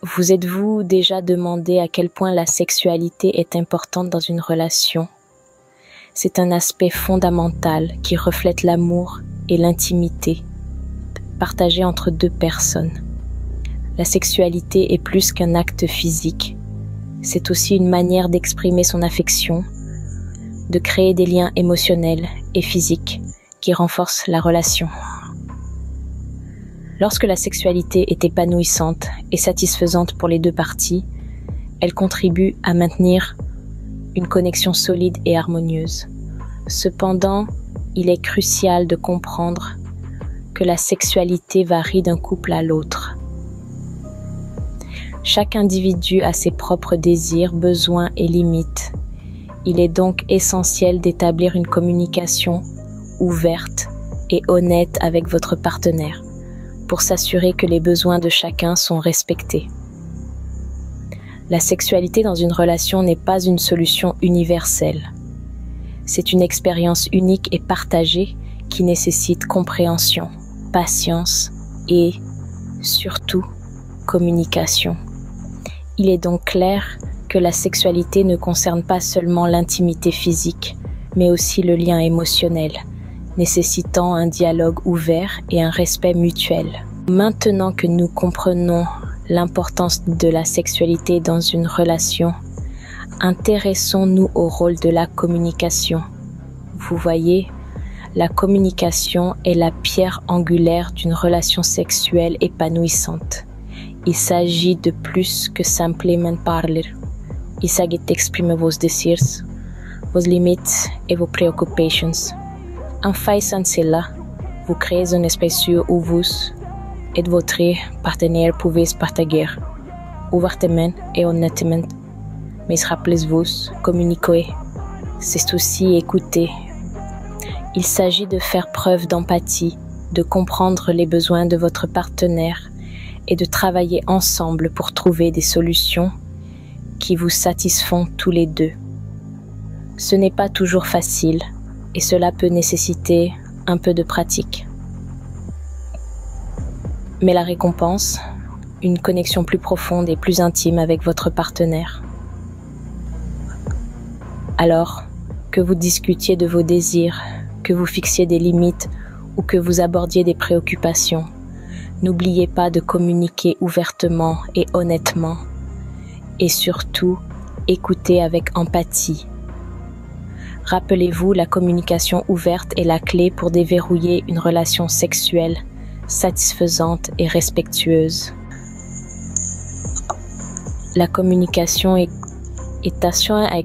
Vous êtes-vous déjà demandé à quel point la sexualité est importante dans une relation? C'est un aspect fondamental qui reflète l'amour et l'intimité partagés entre deux personnes. La sexualité est plus qu'un acte physique. C'est aussi une manière d'exprimer son affection, de créer des liens émotionnels et physiques qui renforcent la relation. Lorsque la sexualité est épanouissante et satisfaisante pour les deux parties, elle contribue à maintenir une connexion solide et harmonieuse. Cependant, il est crucial de comprendre que la sexualité varie d'un couple à l'autre. Chaque individu a ses propres désirs, besoins et limites. Il est donc essentiel d'établir une communication ouverte et honnête avec votre partenaire pour s'assurer que les besoins de chacun sont respectés. La sexualité dans une relation n'est pas une solution universelle. C'est une expérience unique et partagée qui nécessite compréhension, patience et, surtout, communication. Il est donc clair que la sexualité ne concerne pas seulement l'intimité physique, mais aussi le lien émotionnel, nécessitant un dialogue ouvert et un respect mutuel. Maintenant que nous comprenons l'importance de la sexualité dans une relation, intéressons-nous au rôle de la communication. Vous voyez, la communication est la pierre angulaire d'une relation sexuelle épanouissante. Il s'agit de plus que simplement parler. Il s'agit d'exprimer vos désirs, vos limites et vos préoccupations. En faisant cela, vous créez un espace sûr où vous et votre partenaire pouvez partager ouvertement et honnêtement. Mais rappelez-vous, communiquer, c'est aussi écouter. Il s'agit de faire preuve d'empathie, de comprendre les besoins de votre partenaire et de travailler ensemble pour trouver des solutions qui vous satisfont tous les deux. Ce n'est pas toujours facile et cela peut nécessiter un peu de pratique. Mais la récompense, une connexion plus profonde et plus intime avec votre partenaire. Alors, que vous discutiez de vos désirs, que vous fixiez des limites ou que vous abordiez des préoccupations, n'oubliez pas de communiquer ouvertement et honnêtement et surtout, écoutez avec empathie. Rappelez-vous, la communication ouverte est la clé pour déverrouiller une relation sexuelle satisfaisante et respectueuse. La communication est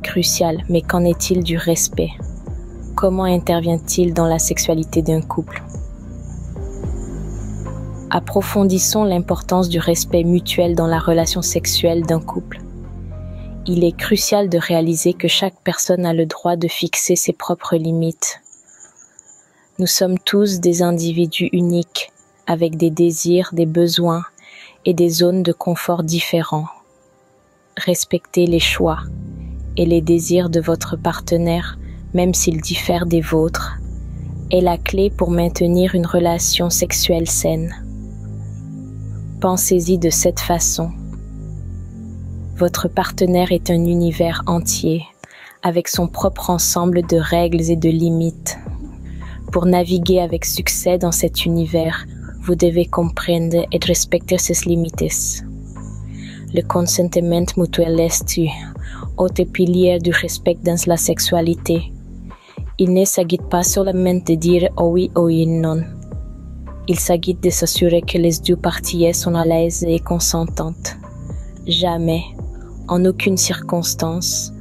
cruciale, mais qu'en est-il du respect? Comment intervient-il dans la sexualité d'un couple? Approfondissons l'importance du respect mutuel dans la relation sexuelle d'un couple. Il est crucial de réaliser que chaque personne a le droit de fixer ses propres limites. Nous sommes tous des individus uniques, avec des désirs, des besoins et des zones de confort différents. Respectez les choix et les désirs de votre partenaire, même s'ils diffèrent des vôtres, est la clé pour maintenir une relation sexuelle saine. Pensez-y de cette façon. Votre partenaire est un univers entier, avec son propre ensemble de règles et de limites. Pour naviguer avec succès dans cet univers, vous devez comprendre et respecter ses limites. Le consentement mutuel est autre pilier du respect dans la sexualité. Il ne s'agit pas seulement de dire oui ou non. Il s'agit de s'assurer que les deux parties sont à l'aise et consentantes. Jamais, en aucune circonstance,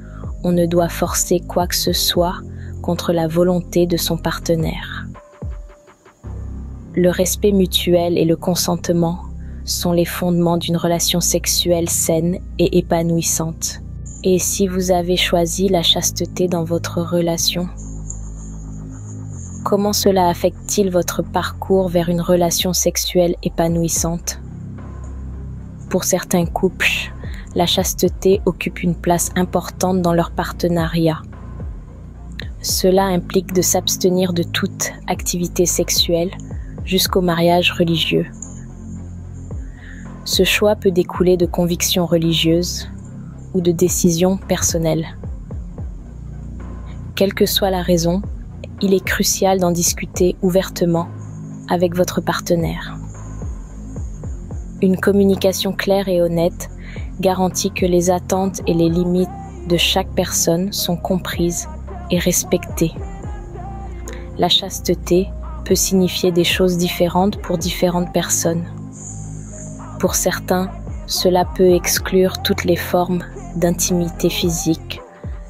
on ne doit forcer quoi que ce soit contre la volonté de son partenaire. Le respect mutuel et le consentement sont les fondements d'une relation sexuelle saine et épanouissante. Et si vous avez choisi la chasteté dans votre relation, comment cela affecte-t-il votre parcours vers une relation sexuelle épanouissante? Pour certains couples, la chasteté occupe une place importante dans leur partenariat. Cela implique de s'abstenir de toute activité sexuelle jusqu'au mariage religieux. Ce choix peut découler de convictions religieuses ou de décisions personnelles. Quelle que soit la raison, il est crucial d'en discuter ouvertement avec votre partenaire. Une communication claire et honnête garantit que les attentes et les limites de chaque personne sont comprises et respectées. La chasteté peut signifier des choses différentes pour différentes personnes. Pour certains, cela peut exclure toutes les formes d'intimité physique,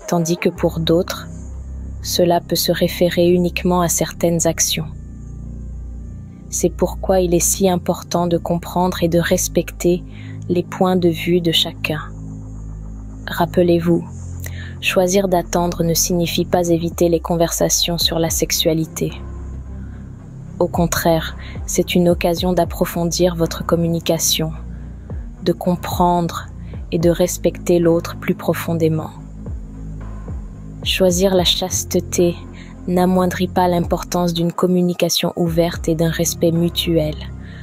tandis que pour d'autres, cela peut se référer uniquement à certaines actions. C'est pourquoi il est si important de comprendre et de respecter les points de vue de chacun. Rappelez-vous, choisir d'attendre ne signifie pas éviter les conversations sur la sexualité. Au contraire, c'est une occasion d'approfondir votre communication, de comprendre et de respecter l'autre plus profondément. Choisir la chasteté n'amoindrit pas l'importance d'une communication ouverte et d'un respect mutuel.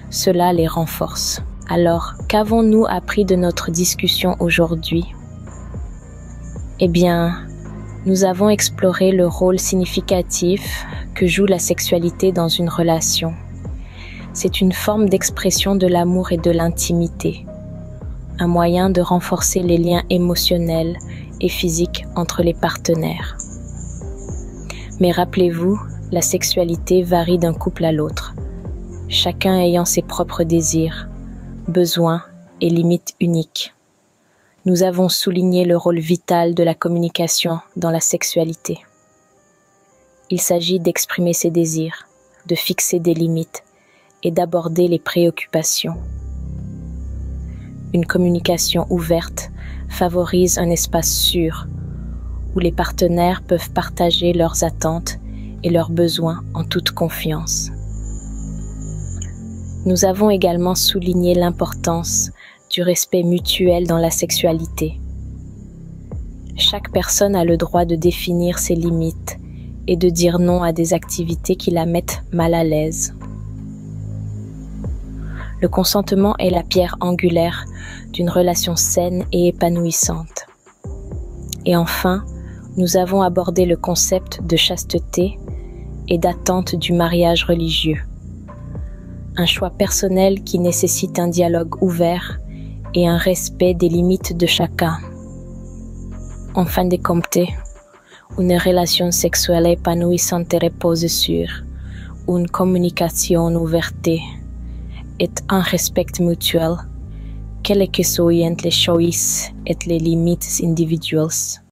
Cela les renforce. Alors, qu'avons-nous appris de notre discussion aujourd'hui? Eh bien, nous avons exploré le rôle significatif que joue la sexualité dans une relation. C'est une forme d'expression de l'amour et de l'intimité, un moyen de renforcer les liens émotionnels et physiques entre les partenaires. Mais rappelez-vous, la sexualité varie d'un couple à l'autre, chacun ayant ses propres désirs, besoins et limites uniques. Nous avons souligné le rôle vital de la communication dans la sexualité. Il s'agit d'exprimer ses désirs, de fixer des limites et d'aborder les préoccupations. Une communication ouverte favorise un espace sûr où les partenaires peuvent partager leurs attentes et leurs besoins en toute confiance. Nous avons également souligné l'importance du respect mutuel dans la sexualité. Chaque personne a le droit de définir ses limites et de dire non à des activités qui la mettent mal à l'aise. Le consentement est la pierre angulaire d'une relation saine et épanouissante. Et enfin, nous avons abordé le concept de chasteté et d'attente du mariage religieux. Un choix personnel qui nécessite un dialogue ouvert et un respect des limites de chacun. En fin de compte, une relation sexuelle épanouissante repose sur une communication ouverte et un respect mutuel, quelles que soient les choix et les limites individuelles.